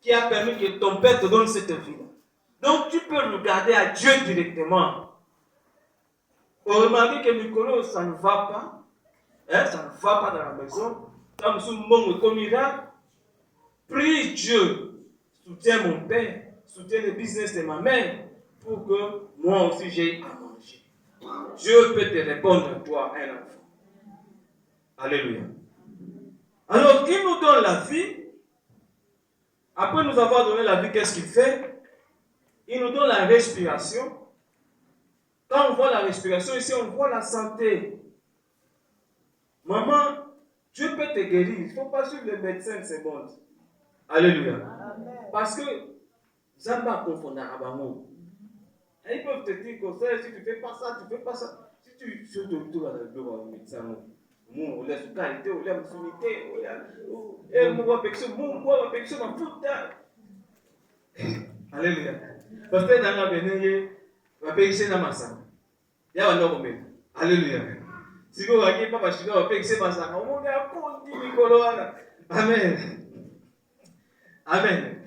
qui a permis que ton père te donne cette vie-là. Donc tu peux regarder à Dieu directement. Vous remarquez que Nicolas, ça ne va pas. Hein, ça ne va pas dans la maison. Comme sous mon comida, prie Dieu. Soutiens mon père. Soutiens le business de ma mère. Pour que moi aussi j'ai à manger. Dieu peut te répondre à toi, un enfant. Alléluia. Alors, il nous donne la vie. Après nous avoir donné la vie, qu'est-ce qu'il fait? Il nous donne la respiration. Quand on voit la respiration, ici on voit la santé. Maman, Dieu peut te guérir. Il ne faut pas suivre les médecins de ce monde. Alléluia. Amen. Parce que Zamba confond Arabango. Ils peuvent te dire que si tu ne fais pas ça, tu ne fais pas ça. Si tu es de retour à le médecin, on laisse la qualité, on laisse la unité, on va pécher, on va pécher dans tout le Alléluia. Parce que dans la bénédiction, on va pécher dans ma sang. Il y a un homme. Alléluia. Si vous voyez pas, parce que on va pécher dans ma sang. On a compté Nicolas. Amen. Amen.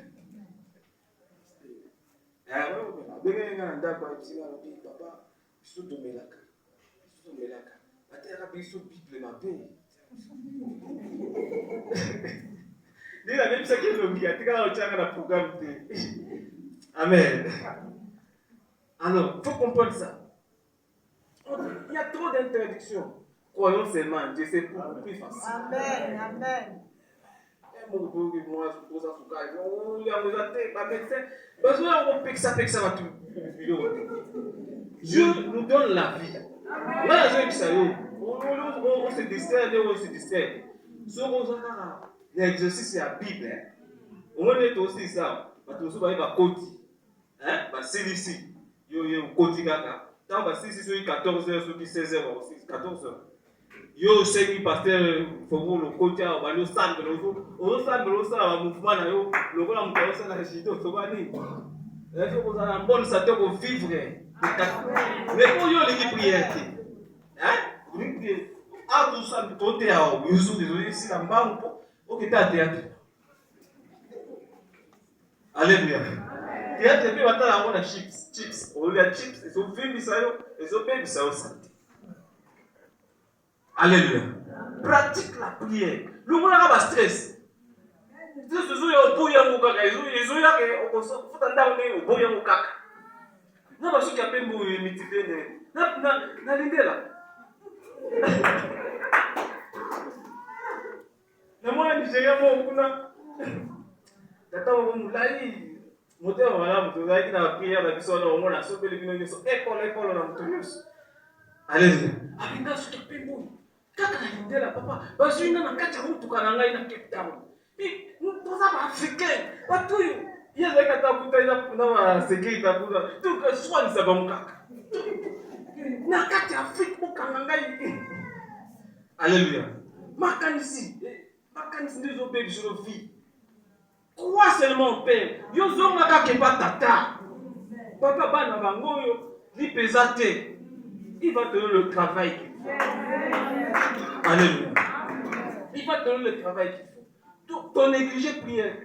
Papa, je suis tombé là. Amen. Alors, il faut comprendre ça. Il y a trop d'interdictions. Croyons seulement, Dieu, c'est beaucoup plus facile. Amen. Amen. Dieu nous donne la vie. On se distrait. Si on a l'exercice, c'est la Bible. On est aussi ça. On va aller côté. C'est ici. Côté gaga. Tant que c'est 14h, 16h aussi. 14h. Yo sais que pasteur faut le côté on va le sang le mouvement là yo le voilà mon ça na chito so ba ni là faut qu'on a bonne santé pour vivre mais pour yo les prières hein vous dites ah tout ça tout est à vous désolé si la banque OK ta théâtre alléluia théâtre puis batala on a chips on a chips ils ont fait ça yo ils ont fait ça aussi. Alléluia. Pratique la prière. Le monde a pas stress. Si ce sont les boya mukaka, ils ont là que on faut attendre les boya mukaka. Non parce qu'il y a pas de motivé na lindela. Na moi Nigeria mo kuna. Tata mo mulai moteur wala moto là qui na prière la biso na on a sauvé les bino so école na motorius. Alléluia. Abinga so ke pembo. Kaka na papa bazwi na kati ya mutuka na ngai na Cape Town toza baafricain bato oyo ye azalaki ata kutai na basekirite akuza tukaswanisa bamukaka na kati ya afrique mokanga ngai alleluya makanisi nde ezobebisa no vie crois seulement père yo zongaka kepa tata papa bana bango oyo lipeza te il va te donner le travail qu'il faut. Alléluia. Il va te donner le travail qu'il faut. Ton négligé prière.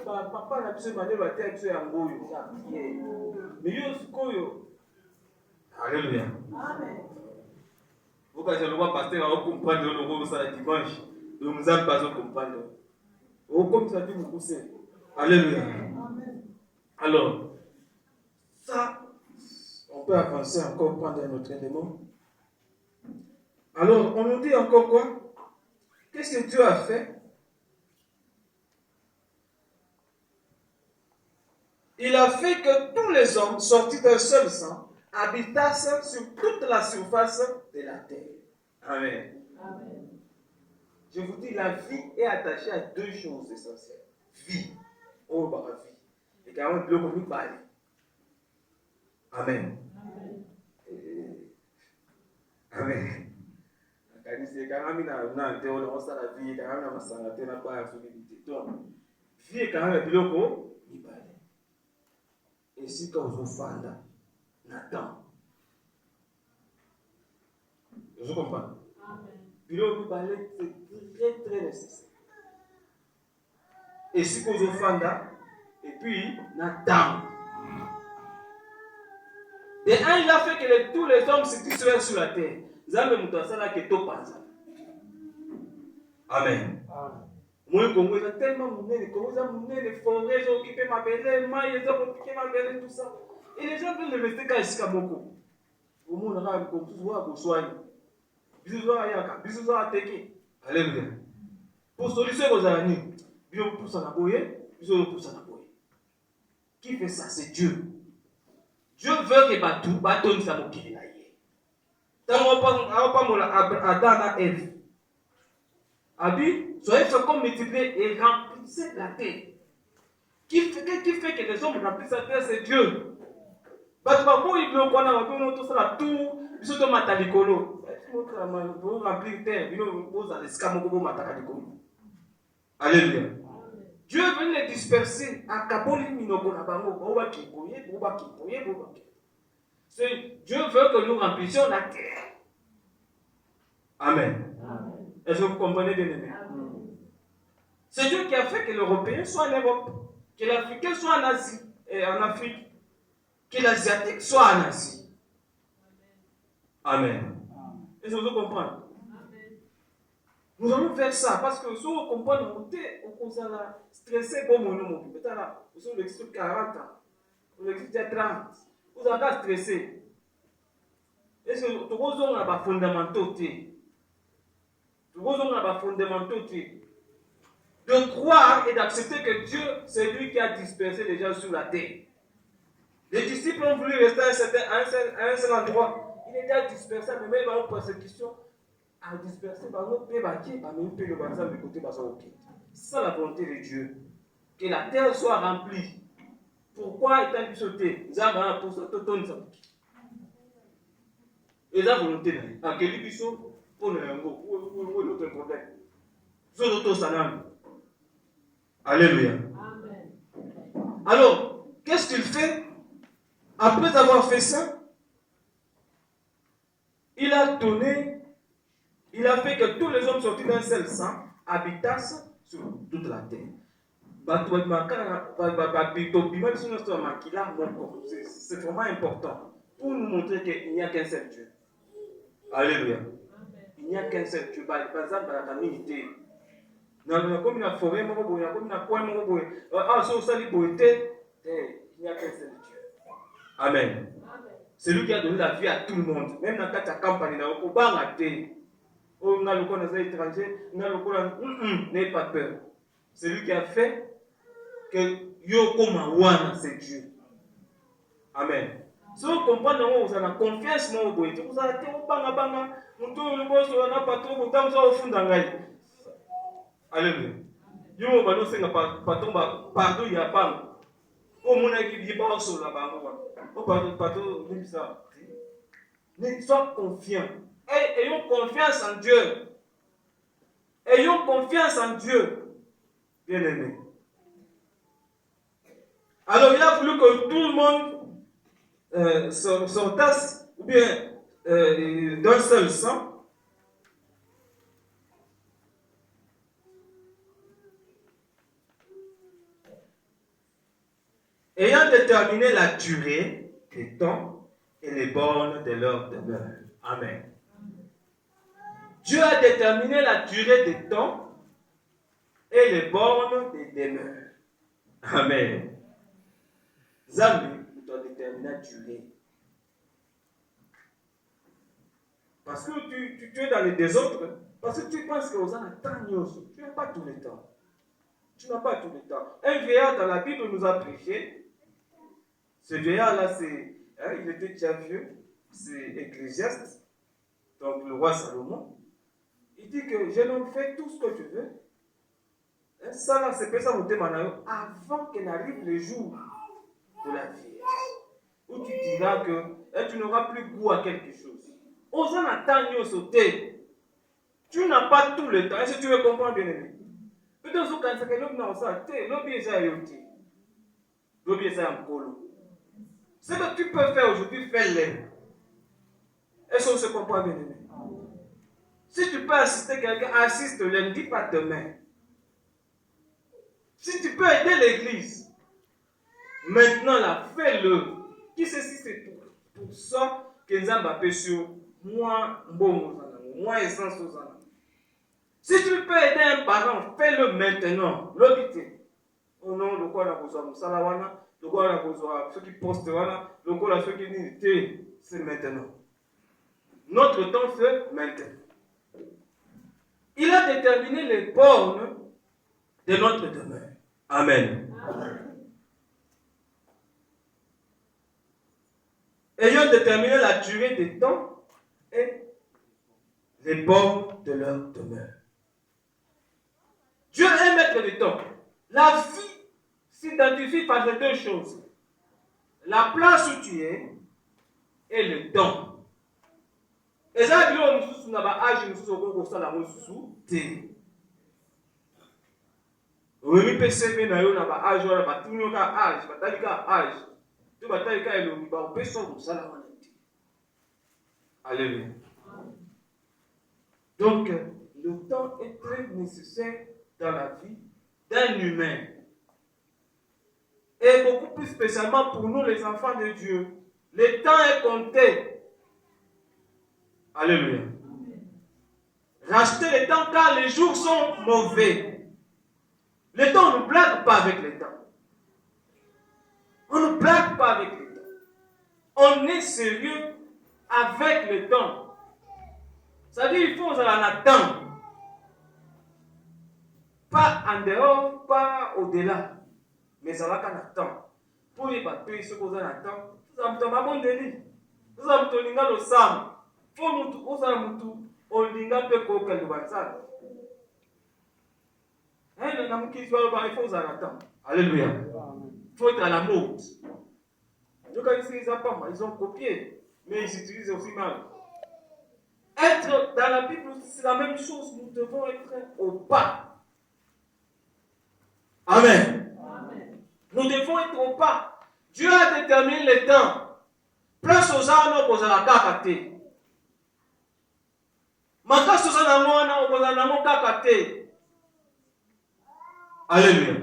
Papa n'a plus demandé la terre, tu es en goût. Mais yo sukoyo. Alléluia. Amen. Vous pouvez le voir pasteur à comprendre le rôle ça dimanche. Donc nous avons pas comprendre. Au comme ça dit vous poussez. Alléluia. Alors ça on peut avancer encore pendant notre élément. Alors, on nous dit encore quoi? Qu'est-ce que Dieu a fait? Il a fait que tous les hommes sortis d'un seul sang habitassent sur toute la surface de la terre. Amen. Amen. Je vous dis, la vie est attachée à deux choses essentielles. Vie. Oh, bah, vie. Et quand même, Dieu nous parle. Amen. Amen. Vie quand même biloko mibale. Et si quand vous fanda Nathan. Je comprends. Biloko mibale c'est très très nécessaire. Et si quand vous fanda et puis Nathan. De un, il a fait que tous les hommes se tuent sur la terre. Zambe mutasala que to panza. Amen. Moi, Congo, il a tellement monnaie, Congo, il a monnaie, les forêts, ils ont occupé ma belle, maille, ils ont occupé ma belle, tout ça. Et les gens veulent le rester quand ils beaucoup. Au monde, on a comme tout voir pour soigner. Bisous à Yaka, bisous à Teke. Alléluia. Pour solution aux années, bisous pour ça, bisous pour ça. Qui fait ça? C'est Dieu. Dieu veut que Batou, Batou, ça m'a quitté là. Tant qu'on n'a pas Adam et Ève. Abi, soyez comme multipliés et remplissez la terre. Qui fait que les hommes remplissent la terre, c'est Dieu. Parce que il bloque, on a tout ça, tout, ils sont matalikolo. Vous remplir terre, vous allez escamoter matalikolo. Alléluia. Dieu veut les disperser à Kaboli Minoko Nabango, Dieu veut que nous remplissions la terre. Amen. Est-ce que vous comprenez bien aimé? C'est Dieu qui a fait que l'Européen soit en Europe, que l'Africain soit en Asie et en Afrique, que l'Asiatique soit en Asie. Amen. Est-ce que vous comprenez? Nous allons faire ça parce que si vous comprenez, on a stressé comme nous. Peut-être vous avez l'extrait 40 ans, vous avez 30, vous avez stressé. Est-ce que vous avez des fondamentaux? De croire et d'accepter que Dieu, c'est lui qui a dispersé les gens sur la terre. Les disciples ont voulu rester à un seul endroit. Il était à disperser, mais même dans une persécution, à disperser, c'est ça la volonté de Dieu. Que la terre soit remplie. Pourquoi est-elle sauté? Et la volonté. À quel niveau pour notre problème? Alléluia. Alors, qu'est-ce qu'il fait? Après avoir fait ça, il a fait que tous les hommes sortis d'un seul sang habitassent sur toute la terre. C'est vraiment important pour nous montrer qu'il n'y a qu'un seul Dieu. Alléluia. Il n'y a qu'un seul Dieu. Par exemple, la famille était. Comme la forêt, comme la poêle, il n'y a qu'un seul Dieu. Amen. C'est lui qui a donné la vie à tout le monde. Même dans la campagne, on va rater. On a le corps des étrangers, on a le corps n'ayez pas peur. C'est lui qui a fait que Yoko Mawana, c'est Dieu. Amen. Si vous comprenez, vous avez confiance, vous avez été, vous avez banga, alléluia. Yo ba no senga patomba pardon ya pam. O mona ki bi ba so la ba mo. O pardon ni ça. Mais sois confiant. Ayons confiance en Dieu. Ayons confiance en Dieu. Bien-aimé. Alors il a voulu que tout le monde sortasse ou bien d'un seul sang. Ayant déterminé la durée des temps et les bornes de leur demeure. Amen. Dieu a déterminé la durée des temps et les bornes des demeures. Amen. Zambi, tu dois déterminer la durée. Parce que tu es dans les désordres, parce que tu penses que vous avez un temps, tu n'as pas tout le temps. Tu n'as pas tout le temps. Un vieillard dans la Bible nous a prêché. Ce vieillard-là, il était déjà vieux, c'est Ecclésiaste, donc le roi Salomon. Il dit que jeune homme, fais tout ce que tu veux. Ça, là, c'est ça vous demandez avant qu'il n'arrive le jour de la vie. Où tu diras que tu n'auras plus goût à quelque chose. Osant attendre sauter. Tu n'as pas tout le temps. Est-ce que tu veux comprendre, bien aimé? Peut-être que l'homme n'a pas ça. L'homme est ça, l'homme est ça en colo. Ce que tu peux faire aujourd'hui, fais-le. Est-ce qu'on se comprend bien aimé? Si tu peux assister quelqu'un, assiste, ne dis pas demain. Si tu peux aider l'église, Maintenant là, fais-le. Qui sait si c'est pour ça que nous avons appelé sur moi, moi essence aux âmes. Si tu peux aider un parent, fais-le maintenant. L'obité. Au nom de quoi on a besoin de Salawana, de quoi on a besoin de ceux qui postent, de quoi ceux qui disent, c'est maintenant. Notre temps, c'est maintenant. Il a déterminé les bornes de notre demeure. Amen. Ayant déterminé la durée des temps et les bornes de leur demeure. Dieu est maître du temps. La vie s'identifie par les deux choses. La place où tu es et le temps. Et ça, nous avons âge, nous avons oui, PCB na yo na ba âge wala ba tunyo ka âge, batali ka âge. Tu batali ka elongi ba opeso musala wana ti. Alléluia. Donc le temps est très nécessaire dans la vie d'un humain. Et beaucoup plus spécialement pour nous les enfants de Dieu. Le temps est compté. Alléluia. Rachetez le temps car les jours sont mauvais. Le temps, on ne blague pas avec le temps. On ne blague pas avec le temps. On est sérieux avec le temps. C'est-à-dire qu'il faut en attendre. Pas en dehors, pas au-delà. Mais ça va qu'en attendre. Pour les papiers, ceux qu'on attend, vous avez un bon délit. Vous avez un le sam. Pour nous, vous avez un on linga peu qu'aucun de votre alléluia. Il faut être à la mode. Donc, ils ont copié, mais ils utilisent aussi mal. Être dans la Bible, c'est la même chose. Nous devons être au pas. Amen. Amen. Nous devons être au pas. Dieu a déterminé le temps. Place aux gens aux alakakate. Makas aux anamona aux anamokakate. Alléluia.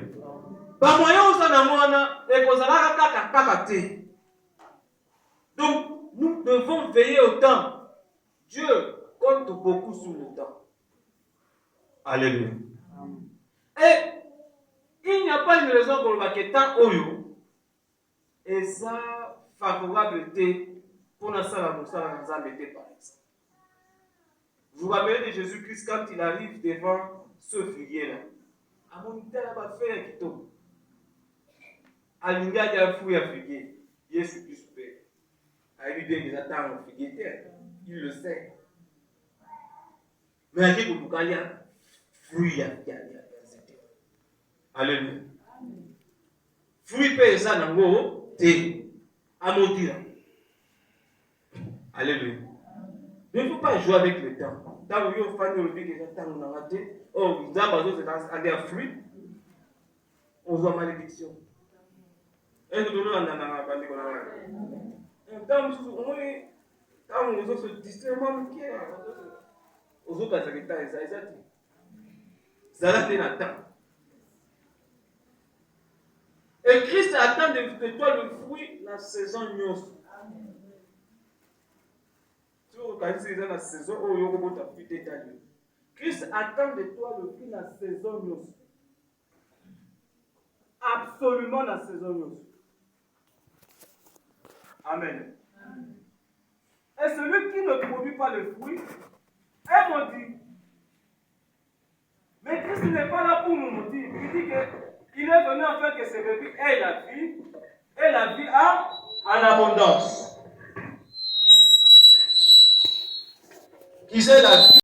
Donc, nous devons veiller au temps. Dieu compte beaucoup sur le temps. Alléluia. Et il n'y a pas une raison pour le temps oyo. Et ça, favorabilité pour la salle nous par exemple. Vous vous rappelez de Jésus-Christ quand il arrive devant ce figuier-là. À mon tel va faire qui tombe. À l'inga il y a un fouille à figuier. Jésus Christ père. À lui bien il attend au figuier. Il le sait. Mais à qui vous avez un fruit à alléluia. Fruit paysan en gros, c'est à maudire. Alléluia. Mais il ne faut pas jouer avec le temps. Tant que vous faites le vie que vous avez raté, oh, vous avez un fruit, on voit malédiction. Et nous devons en avoir un temps où vous se distraient, aux autres, ça a été un temps. Et Christ attend de toi le fruit la saison nyos. La saison où Christ attend de toi le fruit la saison nyos. Absolument la saison nyos. Amen. Et celui qui ne produit pas le fruit est maudit. Mais Christ n'est pas là pour nous maudire. Il dit qu'il est venu afin que ses brebis aient la vie, et la vie en abondance. Qui c'est la vie?